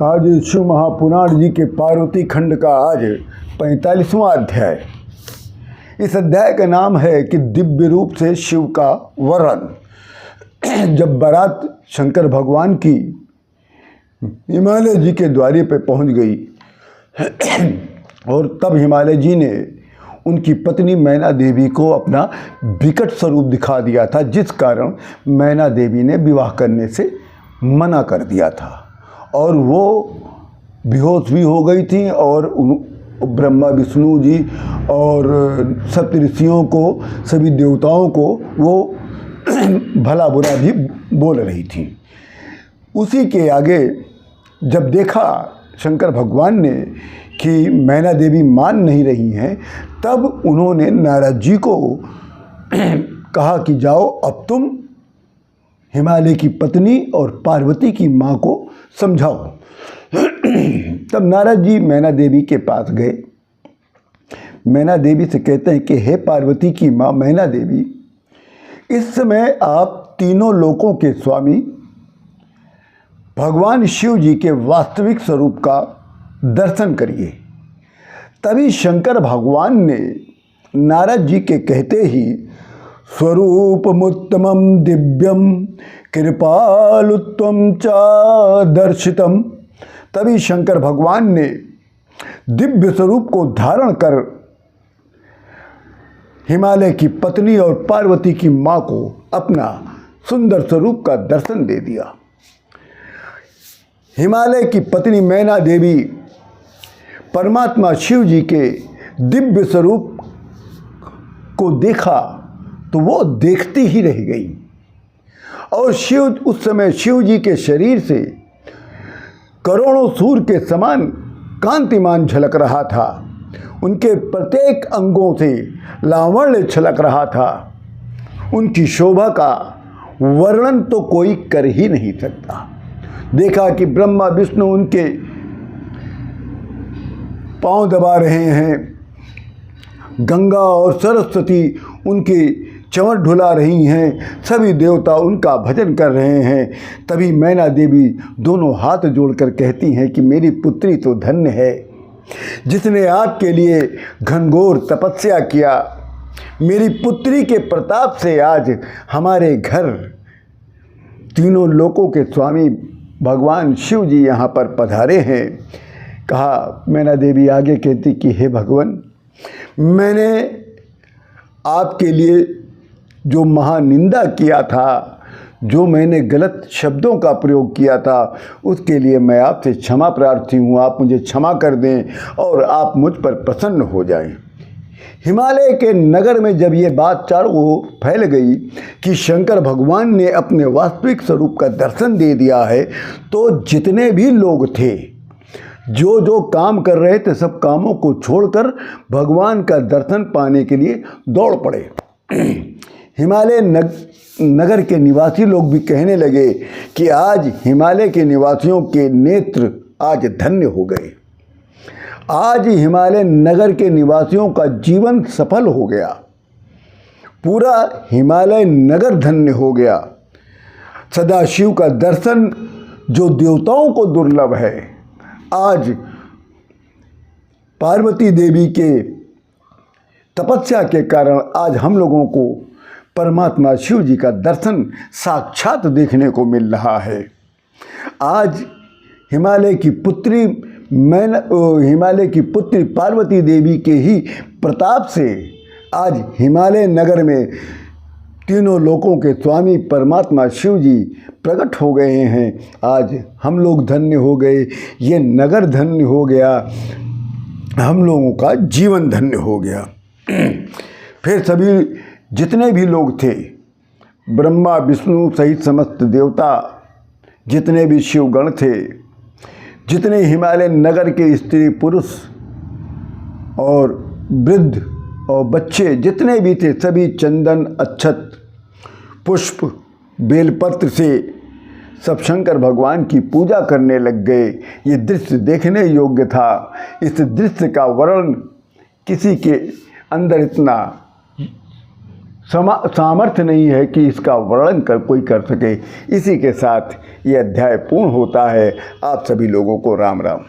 आज शिव महापुराण जी के पार्वती खंड का आज 45वां अध्याय। इस अध्याय का नाम है कि दिव्य रूप से शिव का वर्णन। जब बारात शंकर भगवान की हिमालय जी के द्वारे पे पहुंच गई और तब हिमालय जी ने उनकी पत्नी मैना देवी को अपना विकट स्वरूप दिखा दिया था, जिस कारण मैना देवी ने विवाह करने से मना कर दिया था और वो बेहोश भी हो गई थी और ब्रह्मा विष्णु जी और सप्त ऋषियों को, सभी देवताओं को वो भला बुरा भी बोल रही थी। उसी के आगे जब देखा शंकर भगवान ने कि मैना देवी मान नहीं रही हैं, तब उन्होंने नारद जी को कहा कि जाओ अब तुम हिमालय की पत्नी और पार्वती की माँ को समझाओ। तब नारद जी मैना देवी के पास गए। मैना देवी से कहते हैं कि हे पार्वती की माँ मैना देवी, इस समय आप तीनों लोकों के स्वामी भगवान शिव जी के वास्तविक स्वरूप का दर्शन करिए। तभी शंकर भगवान ने नारद जी के कहते ही स्वरूपमुत्तमं दिव्यम कृपालुत्वं च दर्शितम, तभी शंकर भगवान ने दिव्य स्वरूप को धारण कर हिमालय की पत्नी और पार्वती की माँ को अपना सुंदर स्वरूप का दर्शन दे दिया। हिमालय की पत्नी मैना देवी परमात्मा शिव जी के दिव्य स्वरूप को देखा तो वो देखती ही रह गई और शिव उस समय शिव जी के शरीर से करोड़ों सूर्य के समान कांतिमान झलक रहा था। उनके प्रत्येक अंगों से लावण्य छलक रहा था। उनकी शोभा का वर्णन तो कोई कर ही नहीं सकता। देखा कि ब्रह्मा विष्णु उनके पांव दबा रहे हैं, गंगा और सरस्वती उनके चंवर ढुला रही हैं, सभी देवता उनका भजन कर रहे हैं। तभी मैना देवी दोनों हाथ जोड़कर कहती हैं कि मेरी पुत्री तो धन्य है जिसने आपके लिए घनघोर तपस्या किया। मेरी पुत्री के प्रताप से आज हमारे घर तीनों लोकों के स्वामी भगवान शिव जी यहाँ पर पधारे हैं। कहा मैना देवी आगे कहती कि हे भगवान, मैंने आपके लिए जो महानिंदा किया था, जो मैंने गलत शब्दों का प्रयोग किया था, उसके लिए मैं आपसे क्षमा प्रार्थी हूँ। आप मुझे क्षमा कर दें और आप मुझ पर प्रसन्न हो जाएं। हिमालय के नगर में जब ये बात चारों ओर फैल गई कि शंकर भगवान ने अपने वास्तविक स्वरूप का दर्शन दे दिया है, तो जितने भी लोग थे जो जो काम कर रहे थे, सब कामों को छोड़कर भगवान का दर्शन पाने के लिए दौड़ पड़े। हिमालय नगर के निवासी लोग भी कहने लगे कि आज हिमालय के निवासियों के नेत्र आज धन्य हो गए। आज हिमालय नगर के निवासियों का जीवन सफल हो गया। पूरा हिमालय नगर धन्य हो गया। सदाशिव का दर्शन जो देवताओं को दुर्लभ है, आज पार्वती देवी के तपस्या के कारण आज हम लोगों को परमात्मा शिव जी का दर्शन साक्षात देखने को मिल रहा है। आज हिमालय की पुत्री पार्वती देवी के ही प्रताप से आज हिमालय नगर में तीनों लोकों के स्वामी परमात्मा शिव जी प्रकट हो गए हैं। आज हम लोग धन्य हो गए, ये नगर धन्य हो गया, हम लोगों का जीवन धन्य हो गया। फिर सभी जितने भी लोग थे, ब्रह्मा विष्णु सहित समस्त देवता, जितने भी शिवगण थे, जितने हिमालय नगर के स्त्री पुरुष और वृद्ध और बच्चे जितने भी थे, सभी चंदन अक्षत पुष्प बेलपत्र से सब शंकर भगवान की पूजा करने लग गए। ये दृश्य देखने योग्य था। इस दृश्य का वर्णन किसी के अंदर इतना सामर्थ्य नहीं है कि इसका वर्णन कोई कर सके। इसी के साथ ये अध्याय पूर्ण होता है। आप सभी लोगों को राम राम।